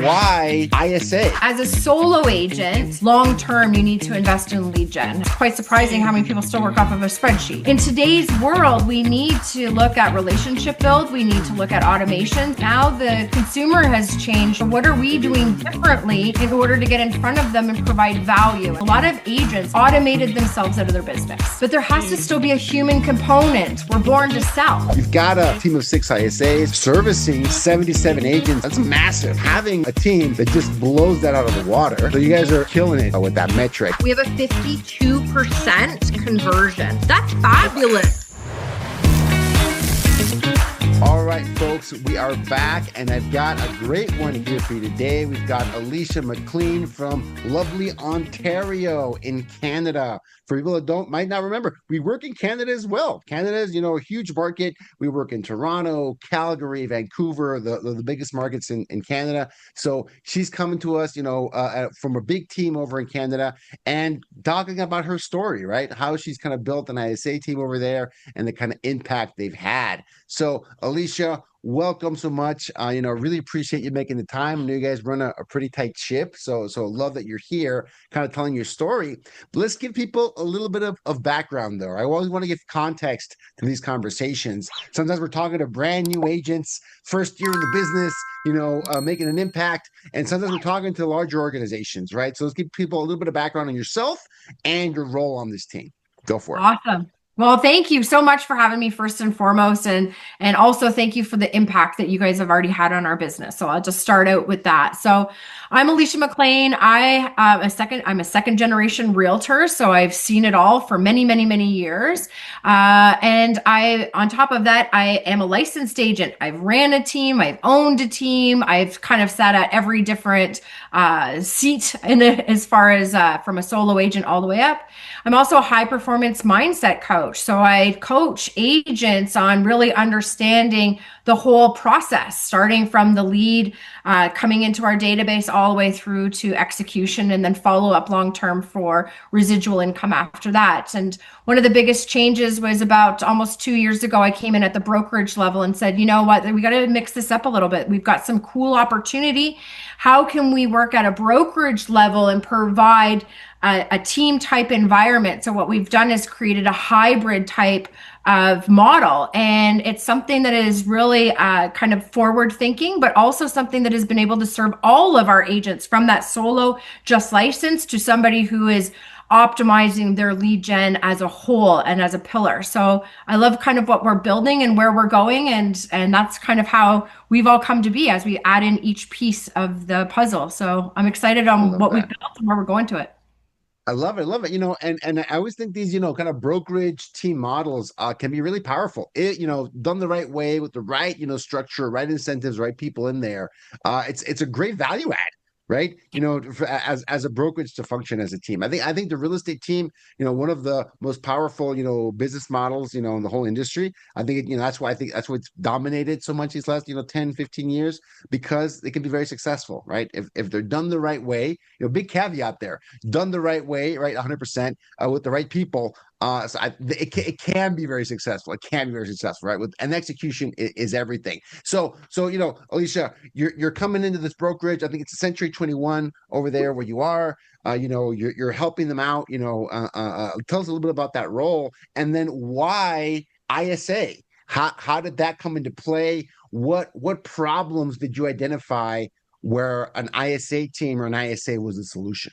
Why ISA? As a solo agent, long-term, you need to invest in lead gen. It's quite surprising how many people still work off of a spreadsheet. In today's world, we need to look at relationship build. We need to look at automation. Now the consumer has changed. What are we doing differently in order to get in front of them and provide value? A lot of agents automated themselves out of their business, but there has to still be a human component. We're born to sell. You've got a team of 6 ISAs servicing 77 agents. That's massive. Having a team that just blows that out of the water. So you guys are killing it with that metric. We have a 52% conversion. That's fabulous. All right, folks, we are back, and I've got a great one here for you today. We've got Alysha McLean from lovely Ontario in Canada. For people that might not remember, we work in Canada as well. Canada is, a huge market. We work in Toronto, Calgary, Vancouver, the biggest markets in Canada. So she's coming to us, from a big team over in Canada and talking about her story, right? How she's kind of built an ISA team over there and the kind of impact they've had. So Alysha, welcome so much. Really appreciate you making the time. I know you guys run a pretty tight ship, so love that you're here, kind of telling your story. But let's give people a little bit of background, though. I always want to give context to these conversations. Sometimes we're talking to brand new agents, first year in the business, making an impact, and sometimes we're talking to larger organizations, right? So let's give people a little bit of background on yourself and your role on this team. Go for it. Awesome. Well, thank you so much for having me first and foremost. And also thank you for the impact that you guys have already had on our business. So I'll just start out with that. So I'm Alysha McLean. I'm a second generation realtor. So I've seen it all for many, many, many years. And on top of that, I am a licensed agent. I've ran a team. I've owned a team. I've kind of sat at every different seat in it, as far as from a solo agent all the way up. I'm also a high performance mindset coach. So I coach agents on really understanding the whole process, starting from the lead, coming into our database all the way through to execution, and then follow up long-term for residual income after that. And one of the biggest changes was about almost 2 years ago. I came in at the brokerage level and said, you know what, we got to mix this up a little bit. We've got some cool opportunity. How can we work at a brokerage level and provide a team type environment? So what we've done is created a hybrid type of model, and it's something that is really kind of forward thinking, but also something that has been able to serve all of our agents, from that solo just licensed to somebody who is optimizing their lead gen as a whole and as a pillar. So I love kind of what we're building and where we're going, and that's kind of how we've all come to be as we add in each piece of the puzzle. So I'm excited on what we've built and where we're going to it. I love it. I love it. And I always think these, kind of brokerage team models can be really powerful. Done the right way with the right, structure, right incentives, right people in there. It's a great value add, right? As a brokerage to function as a team. I think the real estate team, one of the most powerful, business models, in the whole industry. I think, that's why it's dominated so much these last, 10, 15 years, because they can be very successful, right? If they're done the right way, big caveat there, done the right way, right? 100% with the right people. It can be very successful. It can be very successful, right? And execution is everything. So Alysha, you're coming into this brokerage. I think it's Century 21 over there where you are. You're helping them out. Tell us a little bit about that role, and then why ISA. How did that come into play? What problems did you identify where an ISA team or an ISA was a solution?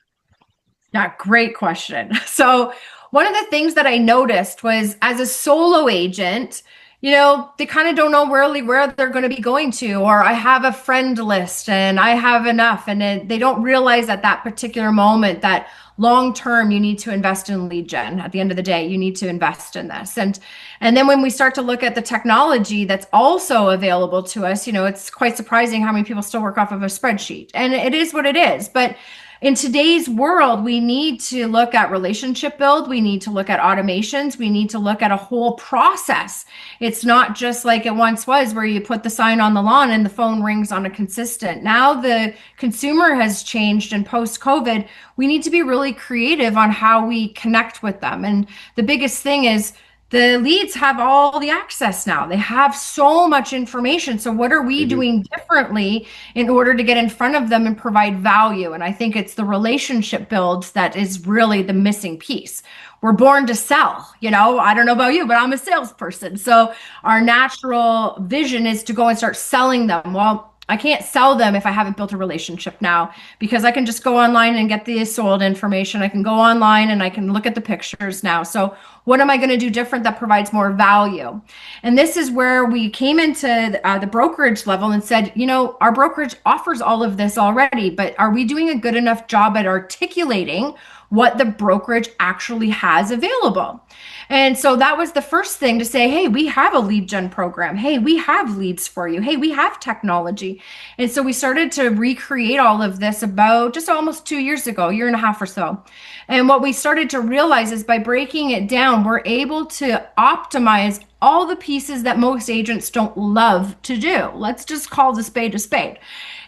Yeah, great question. So one of the things that I noticed was, as a solo agent, they kind of don't know really where they're going to be going to, or I have a friend list and I have enough, and they don't realize at that particular moment that long-term you need to invest in lead gen. At the end of the day, you need to invest in this. And then when we start to look at the technology that's also available to us, it's quite surprising how many people still work off of a spreadsheet, and it is what it is. But in today's world, we need to look at relationship build. We need to look at automations. We need to look at a whole process. It's not just like it once was, where you put the sign on the lawn and the phone rings on a consistent. Now the consumer has changed, and post-COVID, we need to be really creative on how we connect with them. And the biggest thing is the leads have all the access now. They have so much information. So, what are we They do. doing differently in order to get in front of them and provide value? And I think it's the relationship builds that is really the missing piece. We're born to sell. I don't know about you, but I'm a salesperson. So, our natural vision is to go and start selling them. Well, I can't sell them if I haven't built a relationship now, because I can just go online and get the sold information. I can go online and I can look at the pictures now. So, what am I going to do different that provides more value? And this is where we came into the brokerage level and said, our brokerage offers all of this already, but are we doing a good enough job at articulating what the brokerage actually has available? And so that was the first thing to say, hey, we have a lead gen program. Hey, we have leads for you. Hey, we have technology. And so we started to recreate all of this about just almost 2 years ago, a year and a half or so. And what we started to realize is by breaking it down, we're able to optimize all the pieces that most agents don't love to do. Let's just call the spade a spade.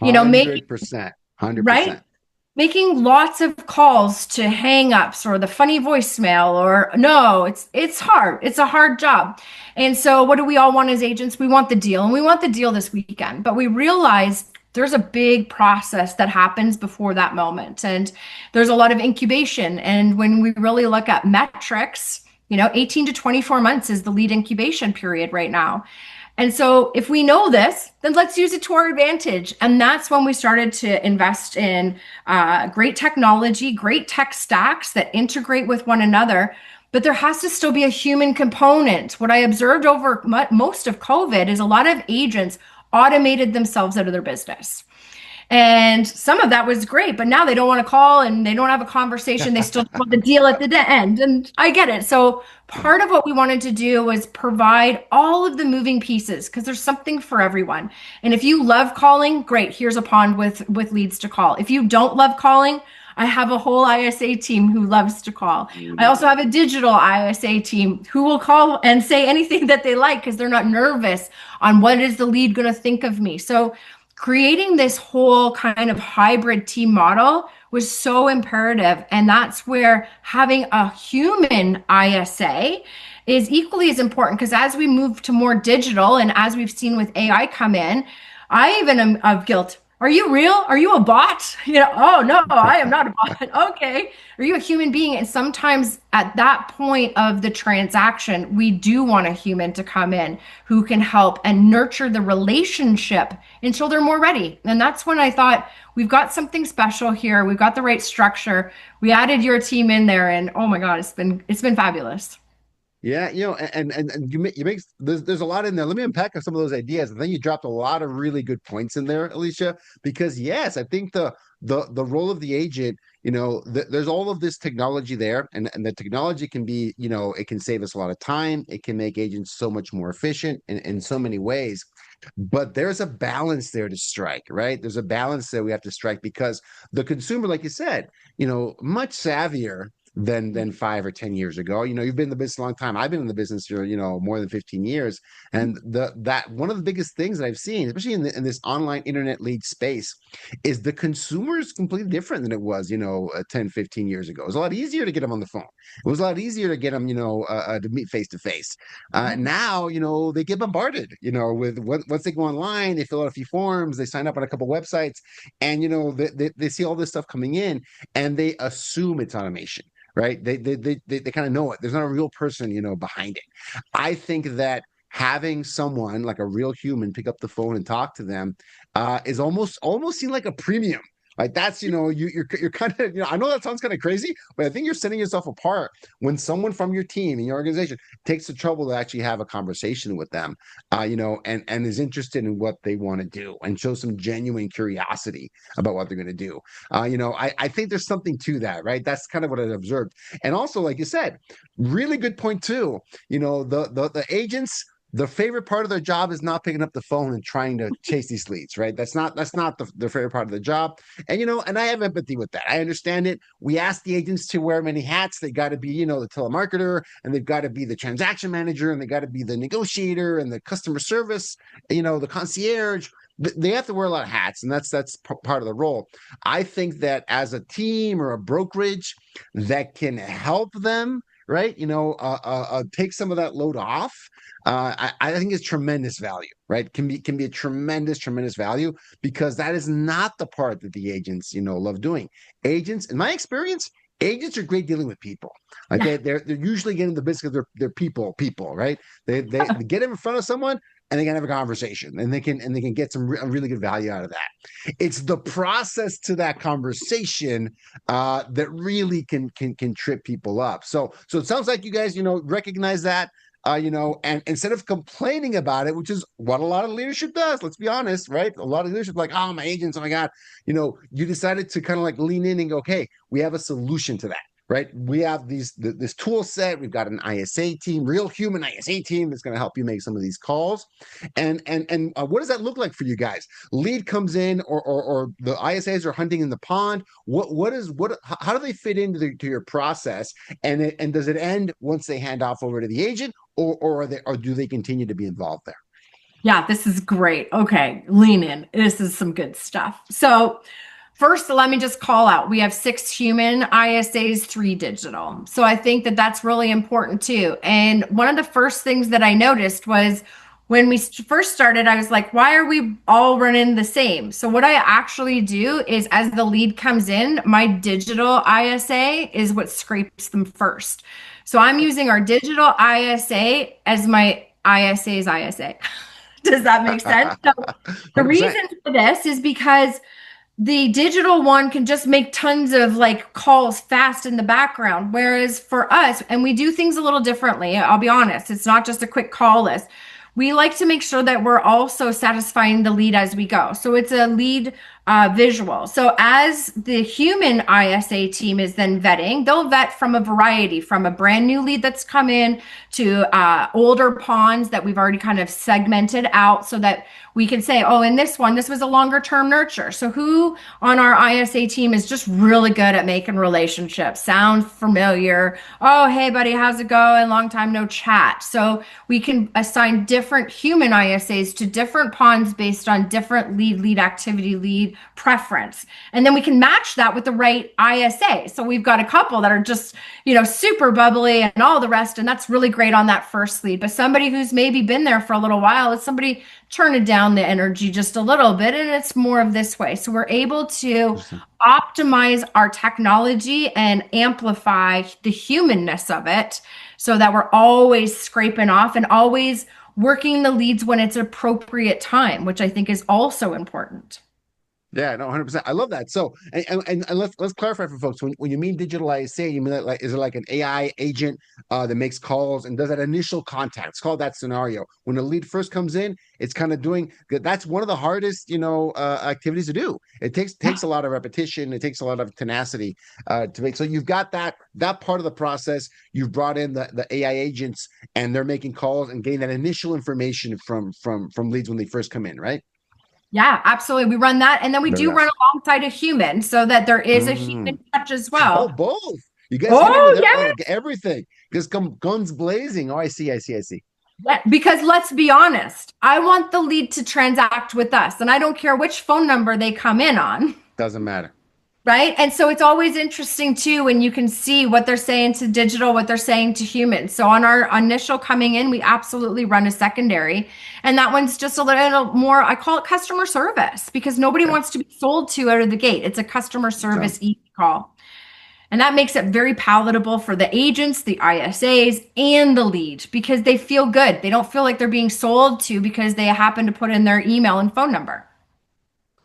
Make 100%. right? 100%. Making lots of calls to hang-ups or the funny voicemail, or no, it's hard. It's a hard job. And so what do we all want as agents? We want the deal, and we want the deal this weekend. But we realize there's a big process that happens before that moment. And there's a lot of incubation. And when we really look at metrics, 18 to 24 months is the lead incubation period right now. And so if we know this, then let's use it to our advantage. And that's when we started to invest in great technology, great tech stacks that integrate with one another. But there has to still be a human component. What I observed over most of COVID is a lot of agents automated themselves out of their business. And some of that was great, but now they don't want to call and they don't have a conversation. They still want the deal at the end. And I get it. So part of what we wanted to do was provide all of the moving pieces, because there's something for everyone. And if you love calling, great. Here's a pond with leads to call. If you don't love calling, I have a whole ISA team who loves to call. I also have a digital ISA team who will call and say anything that they like because they're not nervous on what is the lead going to think of me. So creating this whole kind of hybrid team model was so imperative. And that's where having a human ISA is equally as important, because as we move to more digital and as we've seen with AI come in, I even am of guilt. Are you real? Are you a bot? Oh no, I am not a bot. Okay. Are you a human being? And sometimes at that point of the transaction, we do want a human to come in who can help and nurture the relationship until they're more ready. And that's when I thought, we've got something special here. We've got the right structure. We added your team in there, and oh my God, it's been fabulous. Yeah, and you make there's a lot in there. Let me unpack some of those ideas. I think you dropped a lot of really good points in there, Alysha, because yes, I think the role of the agent, there's all of this technology there, and the technology can be, it can save us a lot of time. It can make agents so much more efficient in so many ways. But there's a balance there to strike, right? There's a balance there we have to strike, because the consumer, like you said, much savvier than 5 or 10 years ago. You've been in the business a long time. I've been in the business for, more than 15 years. And that one of the biggest things that I've seen, especially in this online internet lead space, is the consumer is completely different than it was, 10, 15 years ago. It was a lot easier to get them on the phone. It was a lot easier to get them, to meet face to face. Now, they get bombarded, with once they go online, they fill out a few forms, they sign up on a couple websites, and, they see all this stuff coming in, and they assume it's automation. Right? They kind of know it. There's not a real person, behind it. I think that having someone like a real human pick up the phone and talk to them is almost seen like a premium. Like that's, you're kind of, I know that sounds kind of crazy, but I think you're setting yourself apart when someone from your team and your organization takes the trouble to actually have a conversation with them, and is interested in what they want to do and show some genuine curiosity about what they're going to do. I think there's something to that, right? That's kind of what I observed. And also, like you said, really good point too. The agents, the favorite part of their job is not picking up the phone and trying to chase these leads, right? That's not the favorite part of the job. And and I have empathy with that. I understand it. We ask the agents to wear many hats. They got to be, the telemarketer, and they've got to be the transaction manager, and they got to be the negotiator and the customer service, the concierge. They have to wear a lot of hats, and that's part of the role. I think that as a team or a brokerage that can help them right? Take some of that load off. I think it's tremendous value, right? Can be a tremendous value because that is not the part that the agents, love doing. Agents, in my experience, agents are great dealing with people. Like Yeah. they're usually getting the business because they're people, right? They get them in front of someone and they can have a conversation and they can get some really good value out of that. It's the process to that conversation that really can trip people up. So it sounds like you guys recognize that. And instead of complaining about it, which is what a lot of leadership does, let's be honest, right? A lot of leadership, like, oh, my agents, oh my God, you decided to kind of like lean in and go, okay, we have a solution to that, right? We have this tool set. We've got an ISA team, real human ISA team that's going to help you make some of these calls. And what does that look like for you guys? Lead comes in, or the ISAs are hunting in the pond. How do they fit into your process? And does it end once they hand off over to the agent, or do they continue to be involved there? Yeah, this is great. Okay, lean in. This is some good stuff. So, first, let me just call out we have 6 human ISAs, 3 digital. So, I think that that's really important too. And one of the first things that I noticed was when we first started, I was like, why are we all running the same? So, what I actually do is as the lead comes in, my digital ISA is what scrapes them first. So, I'm using our digital ISA as my ISA's ISA. Does that make sense? So the 100%. reason for this is because the digital one can just make tons of like calls fast in the background. Whereas for us, and we do things a little differently, I'll be honest, it's not just a quick call list. We like to make sure that we're also satisfying the lead as we go. So it's a lead visual. So as the human ISA team is then vetting, they'll vet from a variety, from a brand new lead that's come in to older ponds that we've already kind of segmented out so that we can say, oh, in this one, this was a longer term nurture. So who on our ISA team is just really good at making relationships? Sound familiar? Oh, hey, buddy, how's it going? Long time no chat. So we can assign different human ISAs to different ponds based on different lead activity, lead preference. And then we can match that with the right ISA. So we've got a couple that are just, super bubbly and all the rest. And that's really great on that first lead. But somebody who's maybe been there for a little while, it's somebody turning down the energy just a little bit. And it's more of this way. So we're able to optimize our technology and amplify the humanness of it so that we're always scraping off and always working the leads when it's appropriate time, which I think is also important. Yeah, no, 100%. I love that. So, and let's clarify for folks. When you mean digital ISA, you mean that, like, is it like an AI agent that makes calls and does that initial contact? It's called that scenario. When a lead first comes in, it's kind of doing that's one of the hardest, activities to do. It takes a lot of repetition. It takes a lot of tenacity to make. So you've got that part of the process. You've brought in the AI agents, and they're making calls and getting that initial information from leads when they first come in, right? Yeah, absolutely. We run that. And then we Very do run nice. alongside a human so that there is a Mm. human touch as Oh, well. both. You guys hit it with Oh, yeah. everything. Just come guns blazing. Oh, I see. Yeah, because let's be honest, I want the lead to transact with us, and I don't care which phone number they come in on. Doesn't matter. Right. And so it's always interesting too when you can see what they're saying to digital, what they're saying to humans. So on our initial coming in, we absolutely run a secondary. And that one's just a little more, I call it customer service because nobody Okay. wants to be sold to out of the gate. It's a customer So service call. And that makes it very palatable for the agents, the ISAs, and the lead because they feel good. They don't feel like they're being sold to because they happen to put in their email and phone number.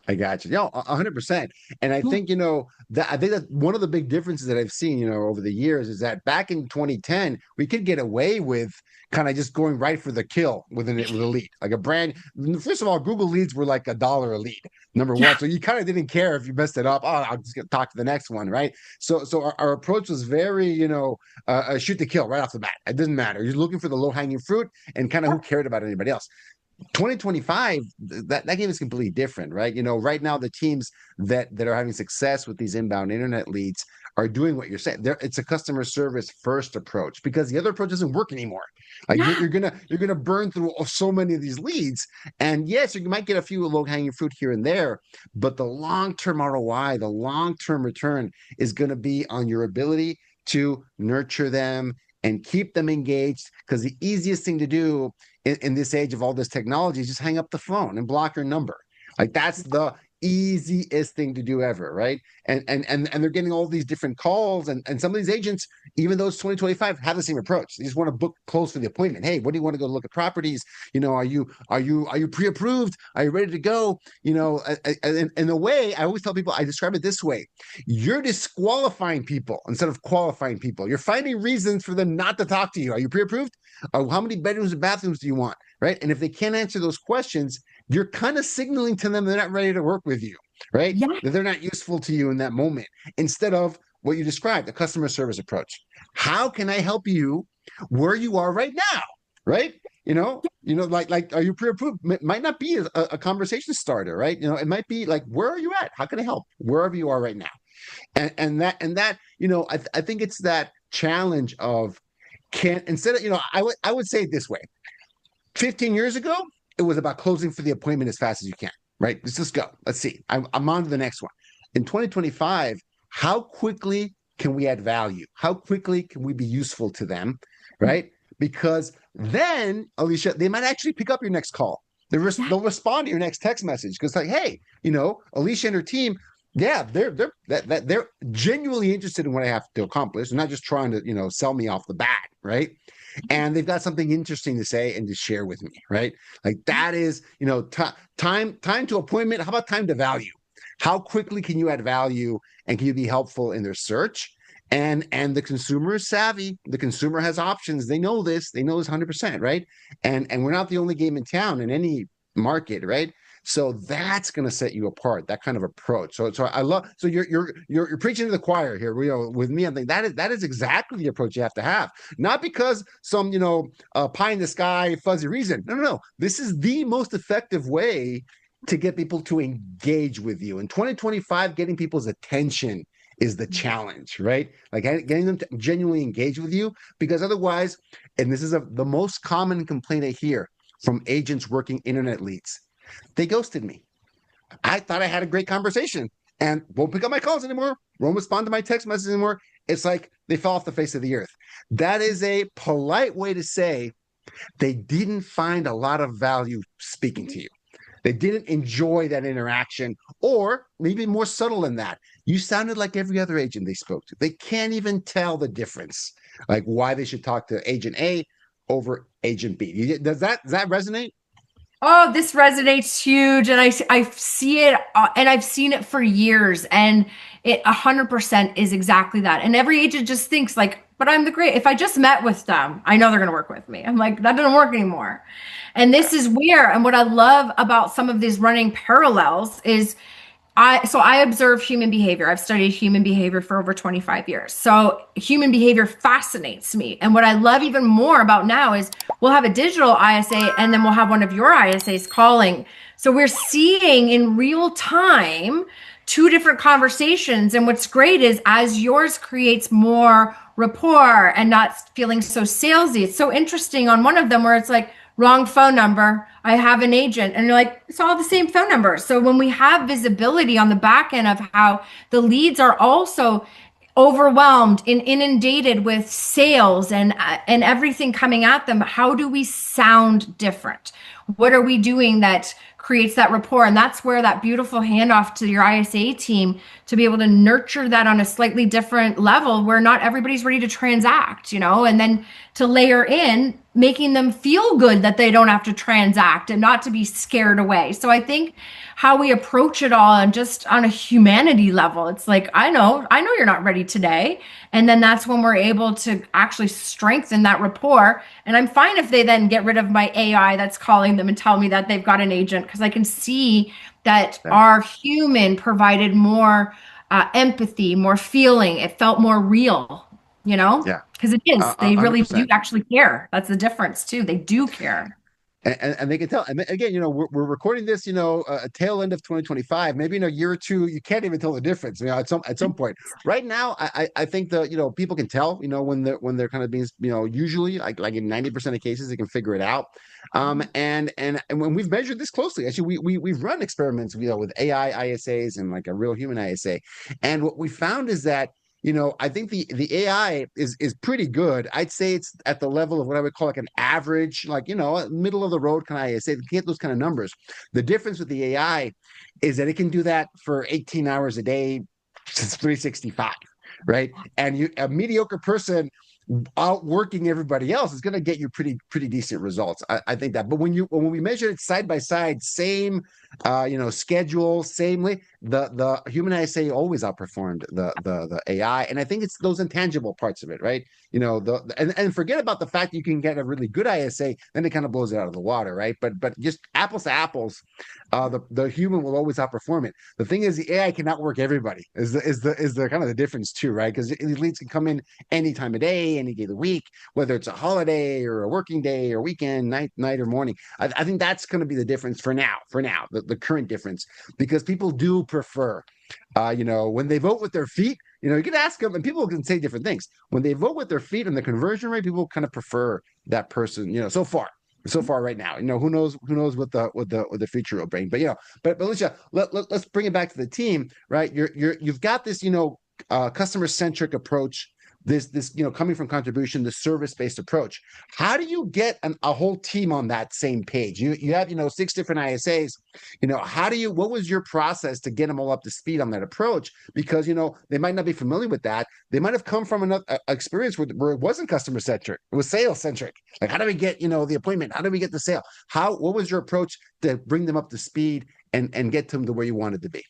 I got you. 100%. And I think, that I think that one of the big differences that I've seen, over the years is that back in 2010, we could get away with kind of just going right for the kill with a lead. Like a brand, first of all, Google leads were like $1 a lead, number one. Yeah. So you kind of didn't care if you messed it up. Oh, I'll just talk to the next one, right? So our approach was very, shoot to kill right off the bat. It doesn't matter. You're looking for the low-hanging fruit and kind of who cared about anybody else. 2025, that game is completely different, right? Right now the teams that are having success with these inbound internet leads are doing what you're saying. It's a customer service first approach because the other approach doesn't work anymore. Like Yeah. you're gonna burn through so many of these leads, and yes, you might get a few low hanging fruit here and there, but the long term ROI, the long term return is going to be on your ability to nurture them and keep them engaged, because the easiest thing to do in this age of all this technology is just hang up the phone and block your number. Like that's the easiest thing to do ever, right? And they're getting all these different calls, and some of these agents, even though it's 2025, have the same approach. They just want to book close for the appointment. Hey, what do you want to go look at properties? Are you pre-approved? Are you ready to go? In a way, I always tell people, I describe it this way: you're disqualifying people instead of qualifying people. You're finding reasons for them not to talk to you. Are you pre-approved? How many bedrooms and bathrooms do you want? Right? And if they can't answer those questions, you're kind of signaling to them they're not ready to work with you, right? Yeah. That they're not useful to you in that moment. Instead of what you described, the customer service approach. How can I help you where you are right now? Right? Like, are you pre-approved? Might not be a conversation starter, right? It might be like, where are you at? How can I help? Wherever you are right now. I think it's that challenge of can't instead of, I would say it this way: 15 years ago, it was about closing for the appointment as fast as you can, right? Let's just go. Let's see. I'm on to the next one. In 2025, how quickly can we add value? How quickly can we be useful to them, right? Because then, Alysha, they might actually pick up your next call. Yeah. They'll respond to your next text message because, like, hey, Alysha and her team, yeah, they're genuinely interested in what I have to accomplish. They're not just trying to sell me off the bat, right? And they've got something interesting to say and to share with me, right? Like that is time to appointment. How about time to value? How quickly can you add value, and can you be helpful in their search? And the consumer is savvy. The consumer has options. They know this. They know this 100%, right? And we're not the only game in town in any market, right? So that's going to set you apart. That kind of approach. So I love. So you're preaching to the choir here. With me, I think that is exactly the approach you have to have. Not because some pie in the sky fuzzy reason. No. This is the most effective way to get people to engage with you. In 2025, getting people's attention is the challenge, right? Like getting them to genuinely engage with you, because otherwise, and this is the most common complaint I hear from agents working internet leads, they ghosted me. I thought I had a great conversation and won't pick up my calls anymore, won't respond to my text messages anymore. It's like they fell off the face of the earth. That is a polite way to say they didn't find a lot of value speaking to you. They didn't enjoy that interaction, or maybe more subtle than that. You sounded like every other agent they spoke to. They can't even tell the difference, like why they should talk to agent A over agent B. Does that resonate? Oh, this resonates huge. And I see it, and I've seen it for years. And it 100% is exactly that. And every agent just thinks like, but I'm the great. If I just met with them, I know they're going to work with me. I'm like, that doesn't work anymore. And this is where, and what I love about some of these running parallels is I observe human behavior. I've studied human behavior for over 25 years. So human behavior fascinates me. And what I love even more about now is we'll have a digital ISA and then we'll have one of your ISAs calling. So we're seeing in real time two different conversations. And what's great is as yours creates more rapport and not feeling so salesy, it's so interesting on one of them where it's like, wrong phone number. I have an agent. And you're like, it's all the same phone number. So when we have visibility on the back end of how the leads are also overwhelmed and inundated with sales and everything coming at them, how do we sound different? What are we doing that creates that rapport? And that's where that beautiful handoff to your ISA team to be able to nurture that on a slightly different level where not everybody's ready to transact, and then to layer in making them feel good that they don't have to transact and not to be scared away. So I think how we approach it all and just on a humanity level, it's like, I know you're not ready today. And then that's when we're able to actually strengthen that rapport. And I'm fine if they then get rid of my AI that's calling them and tell me that they've got an agent, because I can see that our human provided more empathy, more feeling. It felt more real, Yeah. because it is. They really do 100%. actually care. That's the difference too. They do care. And they can tell. And again, we're recording this, a tail end of 2025. Maybe in a year or two, you can't even tell the difference. At some point. Right now, I think people can tell. When they're kind of being, usually like in 90% of cases, they can figure it out. And when we've measured this closely, actually, we've run experiments, with AI ISAs and like a real human ISA, and what we found is that I think the AI is pretty good. I'd say it's at the level of what I would call like an average, like, middle of the road kind of ISA. Get those kind of numbers. The difference with the AI is that it can do that for 18 hours a day, since 365, right? And a mediocre person outworking everybody else is going to get you pretty decent results. I think that. But when we measure it side by side, same schedule, samely, the human ISA always outperformed the AI, and I think it's those intangible parts of it, right? And forget about the fact you can get a really good ISA, then it kind of blows it out of the water, right? But just apples to apples, the human will always outperform it. The thing is, the AI can outwork everybody. Is the kind of the difference too, right? Because these leads can come in any time of day, any day of the week, whether it's a holiday or a working day or weekend, night or morning. I think that's going to be the difference for now. The current difference, because people do prefer, when they vote with their feet. You can ask them, and people can say different things. When they vote with their feet and the conversion rate, people kind of prefer that person. So far right now, who knows what the future will bring. But Alysha, let's bring it back to the team, right? You've got this customer centric approach, this coming from contribution, the service based approach. How do you get a whole team on that same page? You have 6 different ISAs. What was your process to get them all up to speed on that approach? Because they might not be familiar with that. They might have come from another experience where it wasn't customer centric, it was sales centric. Like, how do we get the appointment? How do we get the sale? What was your approach to bring them up to speed and get them to where you wanted to be?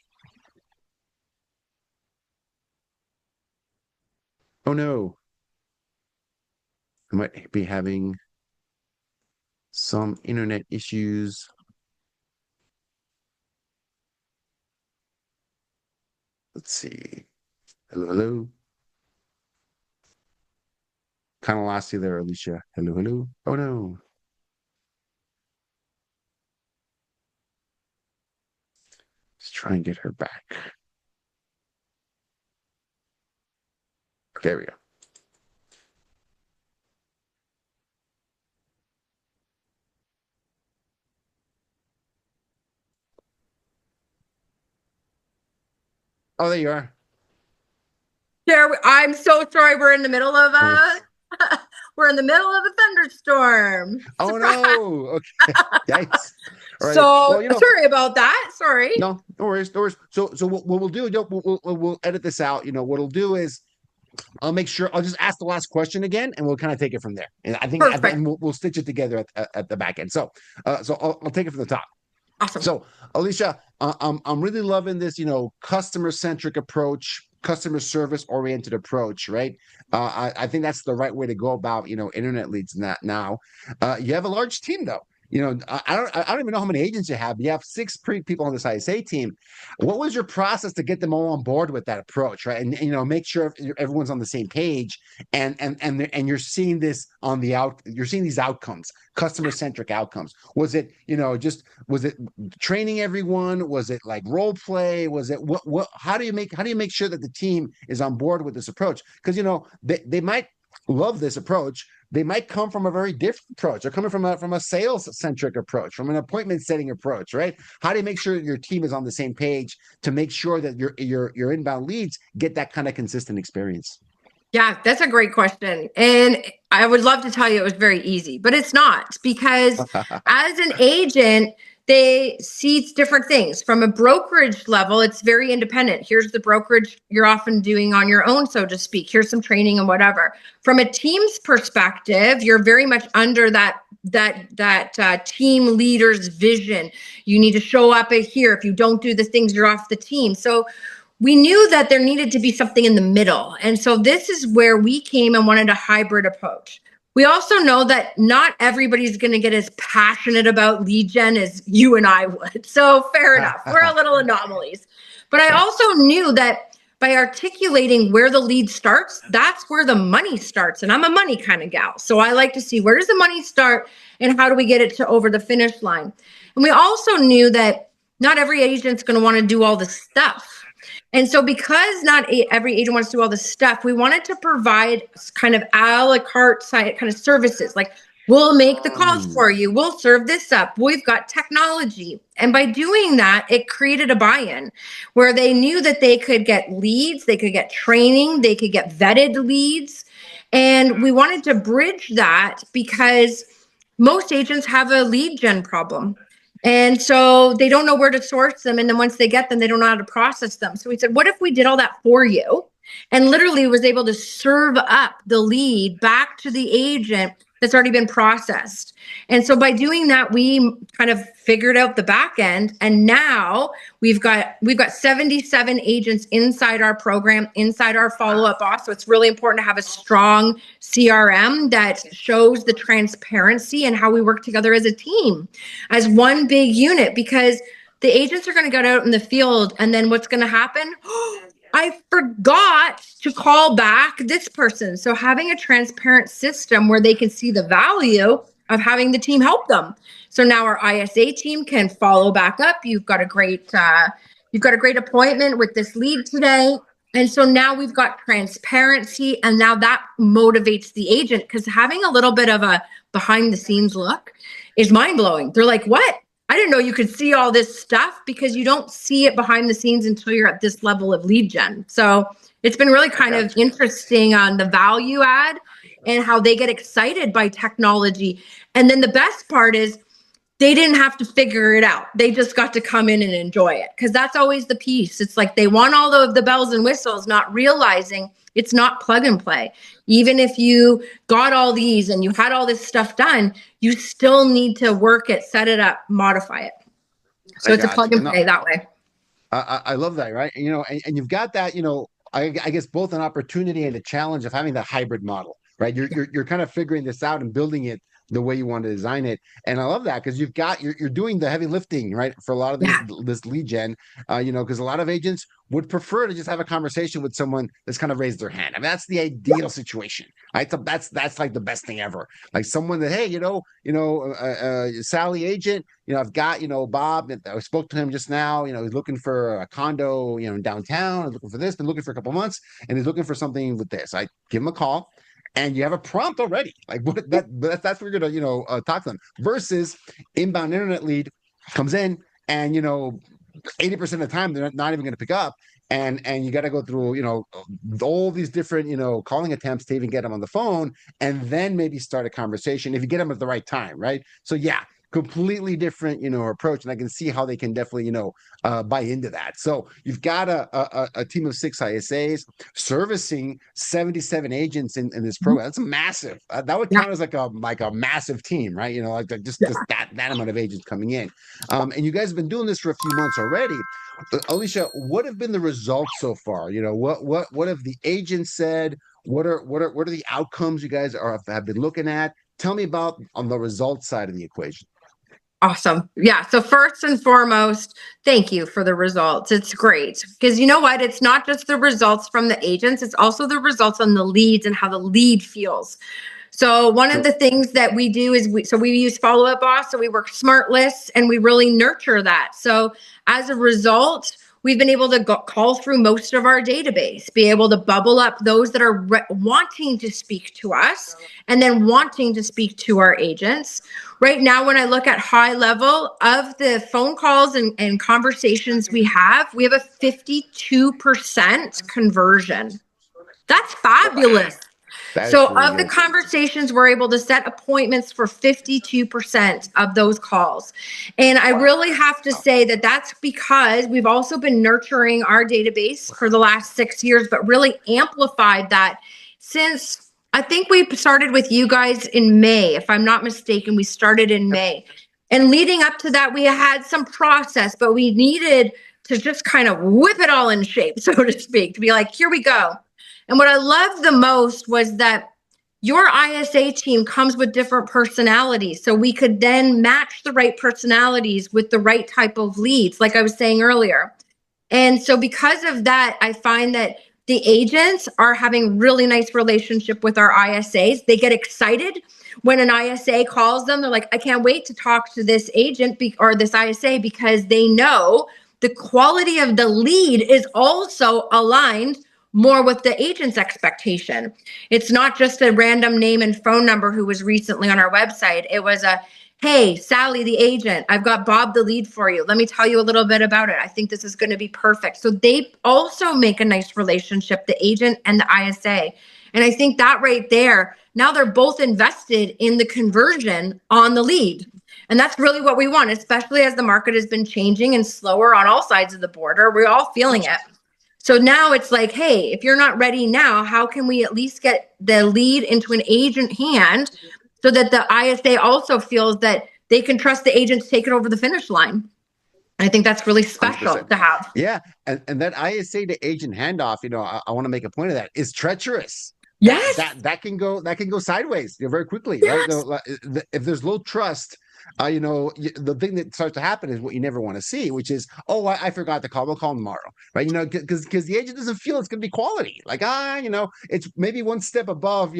Oh no, I might be having some internet issues. Let's see. Hello. Kind of lost you there, Alysha. Hello. Oh no. Let's try and get her back. There we go. Oh, there you are. I'm so sorry. We're in the middle of we're in the middle of a thunderstorm. Oh no. Okay. Yikes. All right. So well, sorry about that. Sorry. No worries. So what we'll do, we'll edit this out. What we'll do is I'll make sure I'll just ask the last question again, and we'll kind of take it from there. And I think and we'll stitch it together at the back end. So I'll take it from the top. Awesome. So Alysha, I'm really loving this, customer centric approach, customer service oriented approach, right? I think that's the right way to go about, internet leads now. You have a large team though. I don't even know how many agents you have. You have 6 people on this ISA team. What was your process to get them all on board with that approach, right? And make sure everyone's on the same page, and you're seeing this you're seeing these outcomes, customer centric outcomes. Was it was it training everyone? Was it like role play? Was it what? How do you make sure that the team is on board with this approach? Because they might love this approach. They might come from a very different approach. They're coming from a sales-centric approach, from an appointment-setting approach, right? How do you make sure your team is on the same page to make sure that your inbound leads get that kind of consistent experience? Yeah, that's a great question. And I would love to tell you it was very easy, but it's not, because as an agent, they see different things. From a brokerage level, it's very independent. Here's the brokerage you're often doing on your own, so to speak. Here's some training and whatever. From a team's perspective, you're very much under that team leader's vision. You need to show up here. If you don't do the things, you're off the team. So we knew that there needed to be something in the middle. And so this is where we came and wanted a hybrid approach. We also know that not everybody's going to get as passionate about lead gen as you and I would. So fair enough. We're a little anomalies. But I also knew that by articulating where the lead starts, that's where the money starts. And I'm a money kind of gal. So I like to see, where does the money start and how do we get it to over the finish line? And we also knew that not every agent's going to want to do all the stuff. And so because not every agent wants to do all this stuff, we wanted to provide kind of a la carte kind of services. Like, We'll make the calls Mm, for you. We'll serve this up. We've got technology. And by doing that, it created a buy-in where they knew that they could get leads, they could get training, they could get vetted leads. And we wanted to bridge that because most agents have a lead gen problem. And so they don't know where to source them. And then once they get them, they don't know how to process them. So we said, what if we did all that for you? And literally was able to serve up the lead back to the agent that's already been processed. And so by doing that, we kind of figured out the back end. And now we've got 77 agents inside our program, inside our follow-up boss. So it's really important to have a strong CRM that shows the transparency and how we work together as a team, as one big unit, because the agents are going to get out in the field, and then what's going to happen? I forgot to call back this person. So having a transparent system where they can see the value of having the team help them. So now our ISA team can follow back up. You've got a great appointment with this lead today. And so now we've got transparency, and now that motivates the agent, because having a little bit of a behind the scenes look is mind blowing. They're like, what? I didn't know you could see all this stuff, because you don't see it behind the scenes until you're at this level of lead gen. So it's been really kind of interesting on the value add and how they get excited by technology. And then the best part is they didn't have to figure it out. They just got to come in and enjoy it, because that's always the piece. It's like they want all of the bells and whistles, not realizing it's not plug and play. Even if you got all these and you had all this stuff done, you still need to work it, set it up, modify it. So it's a plug and play that way. I love that, right? And you've got that, I guess both an opportunity and a challenge of having that hybrid model, right? You're kind of figuring this out and building it the way you want to design it. And I love that, because you're doing the heavy lifting, right? For a lot of this lead gen, because a lot of agents would prefer to just have a conversation with someone that's kind of raised their hand. I mean, that's the ideal situation, right? So that's like the best thing ever. Like someone that, hey, Sally agent, I've got, Bob, I spoke to him just now, he's looking for a condo, in downtown, he's looking for this, been looking for a couple months, and he's looking for something with this. I give him a call, and you have a prompt already. Like that's what you're gonna talk to them. Versus inbound internet lead comes in, and 80% of the time they're not even going to pick up, and you got to go through all these different calling attempts to even get them on the phone, and then maybe start a conversation if you get them at the right time, right? So yeah, completely different approach, and I can see how they can definitely buy into that. So you've got a team of 6 ISAs servicing 77 agents in this program. That's massive. That would count as like a massive team, right? Just that amount of agents coming in. And you guys have been doing this for a few months already. Alysha, what have been the results so far? What have the agents said? What are the outcomes you guys have been looking at? Tell me about on the results side of the equation. Awesome. Yeah. So first and foremost, thank you for the results. It's great, because you know what? It's not just the results from the agents, it's also the results on the leads and how the lead feels. So one of the things that we do is we use follow-up boss. So we work smart lists, and we really nurture that. So as a result, we've been able to call through most of our database, be able to bubble up those that are wanting to speak to us, and then wanting to speak to our agents. Right now, when I look at high level of the phone calls and conversations we have a 52% conversion. That's fabulous. So of the conversations, we're able to set appointments for 52% of those calls. And I really have to say that that's because we've also been nurturing our database for the last 6 years, but really amplified that since I think we started with you guys in May. If I'm not mistaken, we started in May. And leading up to that, we had some process, but we needed to just kind of whip it all in shape, so to speak, to be like, here we go. And what I loved the most was that your ISA team comes with different personalities. So we could then match the right personalities with the right type of leads, like I was saying earlier. And so because of that, I find that the agents are having really nice relationship with our ISAs. They get excited when an ISA calls them. They're like, I can't wait to talk to this agent or this ISA, because they know the quality of the lead is also aligned more with the agent's expectation. It's not just a random name and phone number who was recently on our website. It was a, hey, Sally, the agent, I've got Bob, the lead for you. Let me tell you a little bit about it. I think this is going to be perfect. So they also make a nice relationship, the agent and the ISA. And I think that right there, now they're both invested in the conversion on the lead. And that's really what we want, especially as the market has been changing and slower on all sides of the border. We're all feeling it. So now it's like, hey, if you're not ready now, how can we at least get the lead into an agent hand so that the ISA also feels that they can trust the agent to take it over the finish line? I think that's really special 100%. to have. Yeah. And that ISA to agent handoff, I want to make a point of that, is treacherous. Yes. That can go sideways, very quickly, right? Yes. If there's low trust, the thing that starts to happen is what you never want to see, which is, oh, I forgot to call. We'll call tomorrow, right? Because the agent doesn't feel it's going to be quality. Like, it's maybe one step above,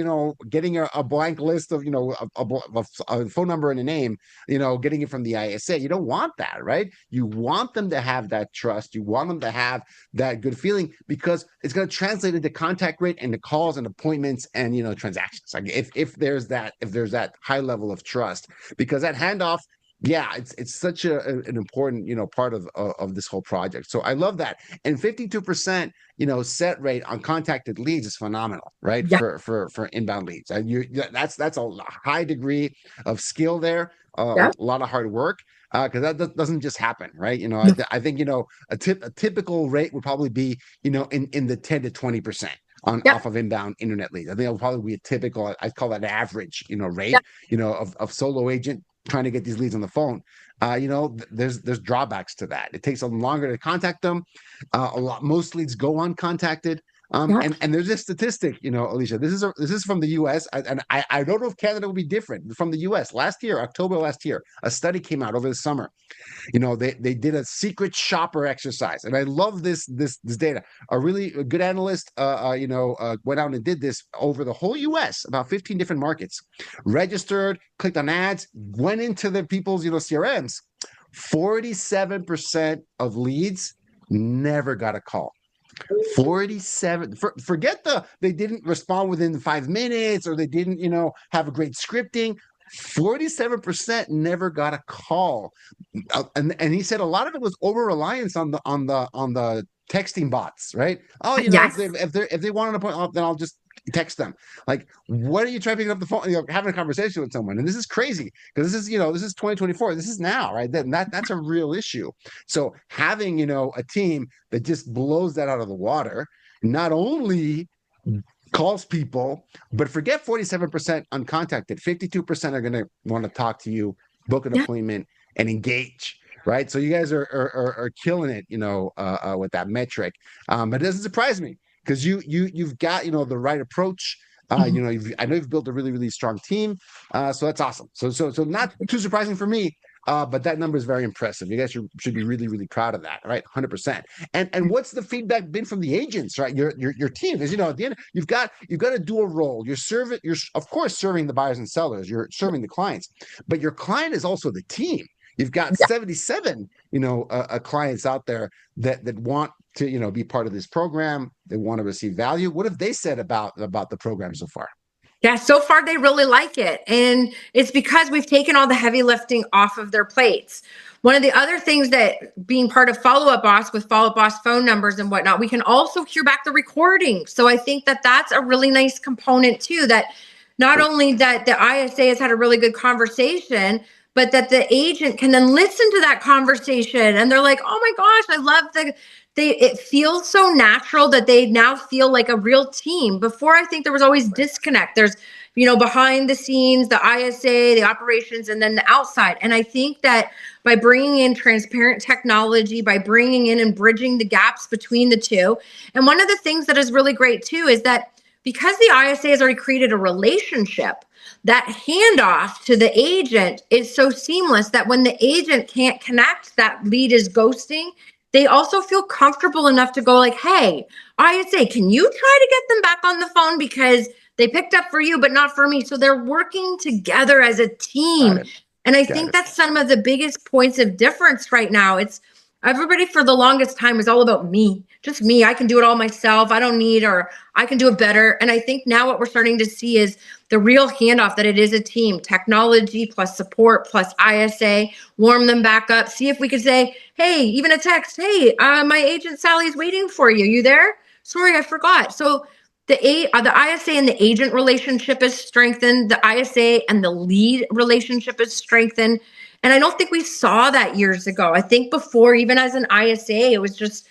getting a blank list of, a phone number and a name, getting it from the ISA. You don't want that, right? You want them to have that trust. You want them to have that good feeling, because it's going to translate into contact rate and the calls and appointments and transactions. Like if there's that high level of trust, because that handoff, yeah, it's such an important part of this whole project. So I love that. And 52% set rate on contacted leads is phenomenal, right? Yeah. For inbound leads, and that's a high degree of skill there, Yeah. a lot of hard work, because that doesn't just happen, right? No. I think a typical rate would probably be in the 10 to 20% Yeah. off of inbound internet leads. I think it'll probably be a typical, I'd call that average rate, Yeah. of solo agent trying to get these leads on the phone. There's drawbacks to that. It takes them longer to contact them. Most leads go uncontacted. Yeah. And there's this statistic, Alysha. This is from the U.S. And I don't know if Canada will be different. From the U.S. October last year, a study came out over the summer. They did a secret shopper exercise, and I love this data. A really good analyst, went out and did this over the whole U.S., about 15 different markets, registered, clicked on ads, went into the people's CRMs. 47% of leads never got a call. 47. Forget they didn't respond within 5 minutes, or they didn't have a great scripting. 47% never got a call, and he said a lot of it was over reliance on the texting bots, right? Oh, Yes. if they want an appointment, then I'll just text them. Like, what are you trying to pick up the phone, having a conversation with someone? And this is crazy, because this is 2024. This is now, right? That's a real issue. So having a team that just blows that out of the water, not only calls people, but forget 47% uncontacted. 52% are going to want to talk to you, book an appointment, and engage. Right, so you guys are killing it, with that metric. But it doesn't surprise me, because you've got the right approach. I know you've built a really, really strong team. So that's awesome. So not too surprising for me. But that number is very impressive. You guys should be really, really proud of that, right? 100%. And what's the feedback been from the agents, right? Your team, because at the end you've got to do a role. You're of course serving the buyers and sellers. You're serving the clients, but your client is also the team. You've got 77, clients out there that want to be part of this program. They want to receive value. What have they said about the program so far? Yeah, so far they really like it. And it's because we've taken all the heavy lifting off of their plates. One of the other things that being part of Follow Up Boss with Follow Up Boss phone numbers and whatnot, we can also hear back the recording. So I think that that's a really nice component too, that not only that the ISA has had a really good conversation, but that the agent can then listen to that conversation. And they're like, oh my gosh, I love it feels so natural that they now feel like a real team. Before, I think there was always disconnect. There's, behind the scenes, the ISA, the operations, and then the outside. And I think that by bringing in transparent technology, by bringing in and bridging the gaps between the two. And one of the things that is really great too, is that because the ISA has already created a relationship, that handoff to the agent is so seamless that when the agent can't connect, that lead is ghosting. They also feel comfortable enough to go like, hey, ISA, can you try to get them back on the phone, because they picked up for you, but not for me. So they're working together as a team. And I think that's some of the biggest points of difference right now. It's Everybody for the longest time was all about me, just me. I can do it all myself. I don't need, or I can do it better. And I think now what we're starting to see is the real handoff, that it is a team, technology plus support plus ISA, warm them back up. See if we could say, hey, even a text, hey, my agent Sally's waiting for you. You there? Sorry, I forgot. So the ISA and the agent relationship is strengthened. The ISA and the lead relationship is strengthened. And I don't think we saw that years ago. I think before, even as an ISA, it was just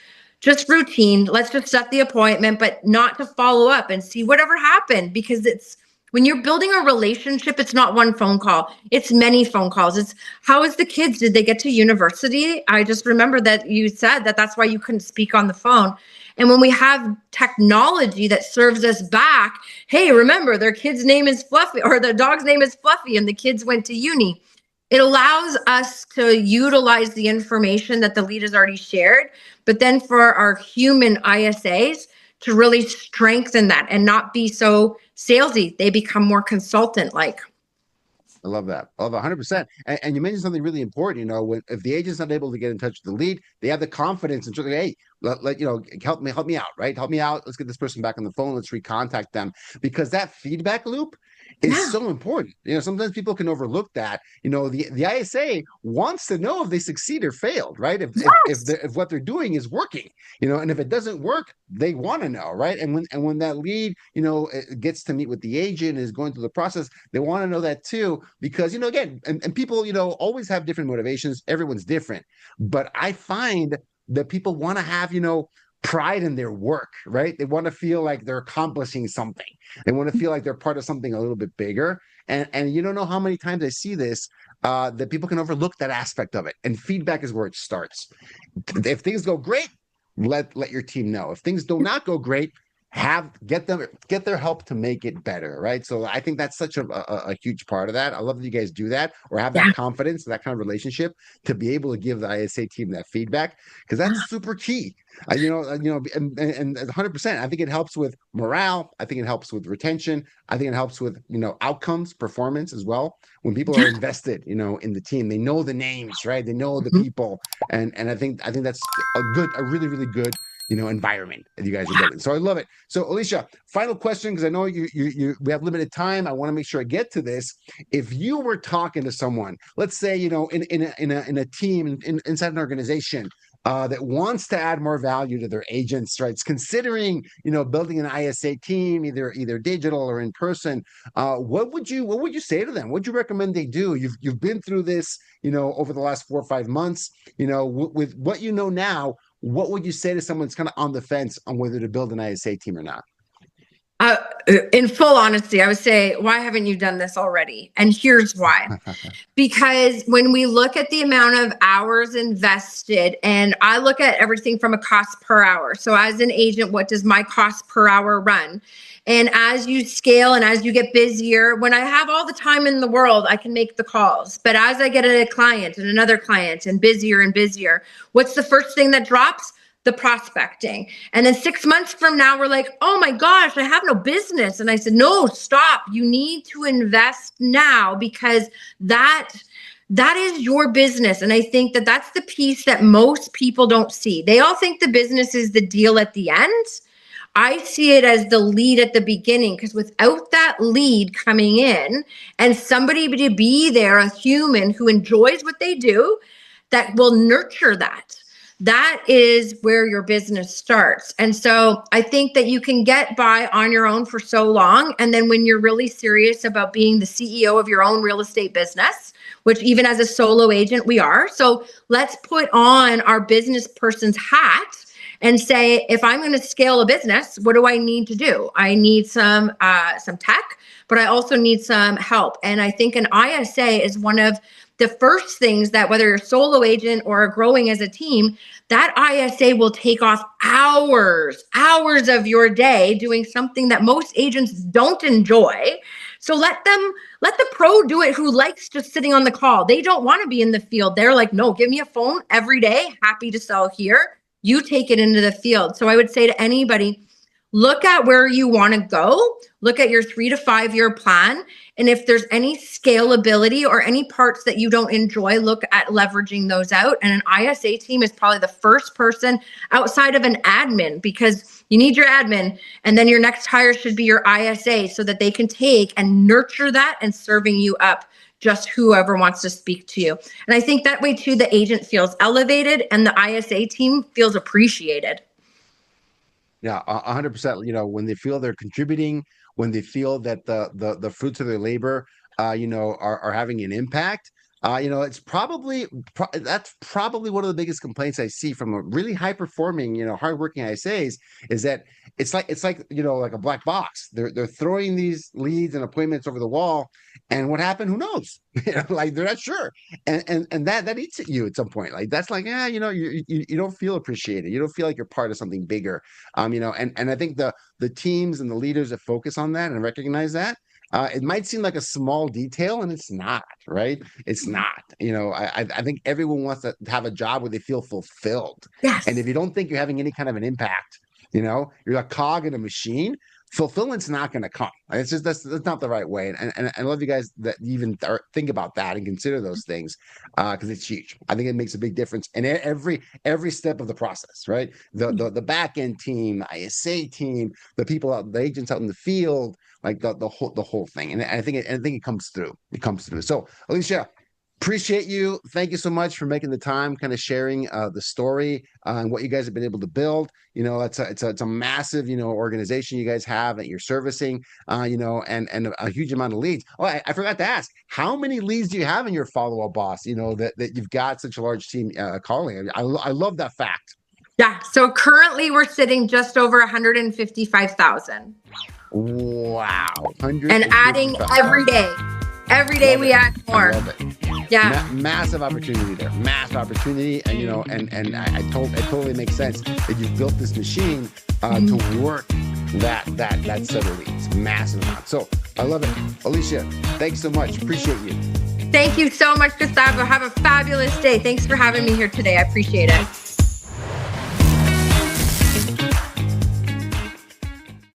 routine. Let's just set the appointment, but not to follow up and see whatever happened, because it's when you're building a relationship, it's not one phone call. It's many phone calls. It's how is the kids? Did they get to university? I just remember that you said that that's why you couldn't speak on the phone. And when we have technology that serves us back, hey, remember their kid's name is Fluffy, or their dog's name is Fluffy, and the kids went to uni. It allows us to utilize the information that the lead has already shared, but then for our human ISAs to really strengthen that and not be so salesy, they become more consultant like. I love that. I love 100%. And you mentioned something really important. If the agent's not able to get in touch with the lead, they have the confidence and say, hey, help me out, right? Help me out. Let's get this person back on the phone. Let's recontact them, because that feedback loop is so important. Sometimes people can overlook that. The ISA wants to know if they succeed or failed, right? If what they're doing is working, and if it doesn't work, they want to know, right? And when that lead, gets to meet with the agent, is going through the process, they want to know that too, because again, and people, always have different motivations. Everyone's different, but I find that people want to have, pride in their work, right? They want to feel like they're accomplishing something. They want to feel like they're part of something a little bit bigger. And you don't know how many times I see this, that people can overlook that aspect of it. And feedback is where it starts. If things go great, let your team know. If things do not go great, get their help to make it better, right? So I think that's such a huge part of that. I love that you guys do that, or have that confidence, that kind of relationship, to be able to give the ISA team that feedback, because that's super key. And 100%. I think it helps with morale. I think it helps with retention. I think it helps with outcomes, performance as well. When people are invested, in the team, they know the names, right? They know the people, and I think that's a really, really good environment that you guys are building. So I love it. So Alysha, final question, because I know we have limited time. I want to make sure I get to this. If you were talking to someone, let's say, in a team, inside an organization, that wants to add more value to their agents, right? It's considering, building an ISA team, either digital or in person. What would you say to them? What would you recommend they do? You've been through this, over the last 4 or 5 months, with what you know now. What would you say to someone that's kind of on the fence on whether to build an ISA team or not? In full honesty, I would say, why haven't you done this already? And here's why. Because when we look at the amount of hours invested, and I look at everything from a cost per hour. So as an agent, what does my cost per hour run? And as you scale and as you get busier, when I have all the time in the world, I can make the calls. But as I get a client and another client and busier, what's the first thing that drops? The prospecting. And then 6 months from now, we're like, oh my gosh, I have no business. And I said, no, stop. You need to invest now, because that is your business. And I think that that's the piece that most people don't see. They all think the business is the deal at the end. I see it as the lead at the beginning, because without that lead coming in and somebody to be there, a human who enjoys what they do, that will nurture that is where your business starts. And so I think that you can get by on your own for so long. And then when you're really serious about being the CEO of your own real estate business, which even as a solo agent, we are. So let's put on our business person's hat and say, if I'm going to scale a business, what do I need to do? I need some tech, but I also need some help. And I think an ISA is one of the first things that, whether you're a solo agent or growing as a team, that ISA will take off hours of your day doing something that most agents don't enjoy. So let the pro do it who likes just sitting on the call. They don't want to be in the field. They're like, no, give me a phone every day. Happy to sell here. You take it into the field. So I would say to anybody, look at where you want to go, look at your 3 to 5 year plan. And if there's any scalability or any parts that you don't enjoy, look at leveraging those out. And an ISA team is probably the first person outside of an admin, because you need your admin, and then your next hire should be your ISA, so that they can take and nurture that and serving you up just whoever wants to speak to you. And I think that way too, the agent feels elevated and the ISA team feels appreciated. Yeah, 100%. When they feel they're contributing, when they feel that the fruits of their labor, are having an impact. It's that's probably one of the biggest complaints I see from a really high performing, hardworking ISAs, is that it's like like a black box. They're throwing these leads and appointments over the wall, and what happened? Who knows? Like they're not sure, and that eats at you at some point. Like that's like, you don't feel appreciated. You don't feel like you're part of something bigger. And I think the teams and the leaders that focus on that and recognize that, it might seem like a small detail, and it's not, right? It's not. I think everyone wants to have a job where they feel fulfilled. And Yes. if you don't think you're having any kind of an impact, you're a cog in a machine, fulfillment's not going to come. It's just that's not the right way. And I love you guys that even think about that and consider those things, because it's huge. I think it makes a big difference in every step of the process, right? The back end team, the ISA team, the people out, the agents out in the field, like the whole thing. And I think it comes through. It comes through. So, Alysha, appreciate you. Thank you so much for making the time, kind of sharing the story and what you guys have been able to build. It's a massive, organization you guys have that you're servicing, and a huge amount of leads. Oh, I forgot to ask, how many leads do you have in your follow-up, boss? That you've got such a large team calling. I love that fact. Yeah. So currently we're sitting just over 155,000. Wow. And adding every day. Every day we add more. I love it. Yeah. Massive opportunity there. Massive opportunity. And it totally makes sense that you've built this machine to work that set of leads. Massive amount. So I love it. Alysha, thanks so much. Appreciate you. Thank you so much, Gustavo. Have a fabulous day. Thanks for having me here today. I appreciate it.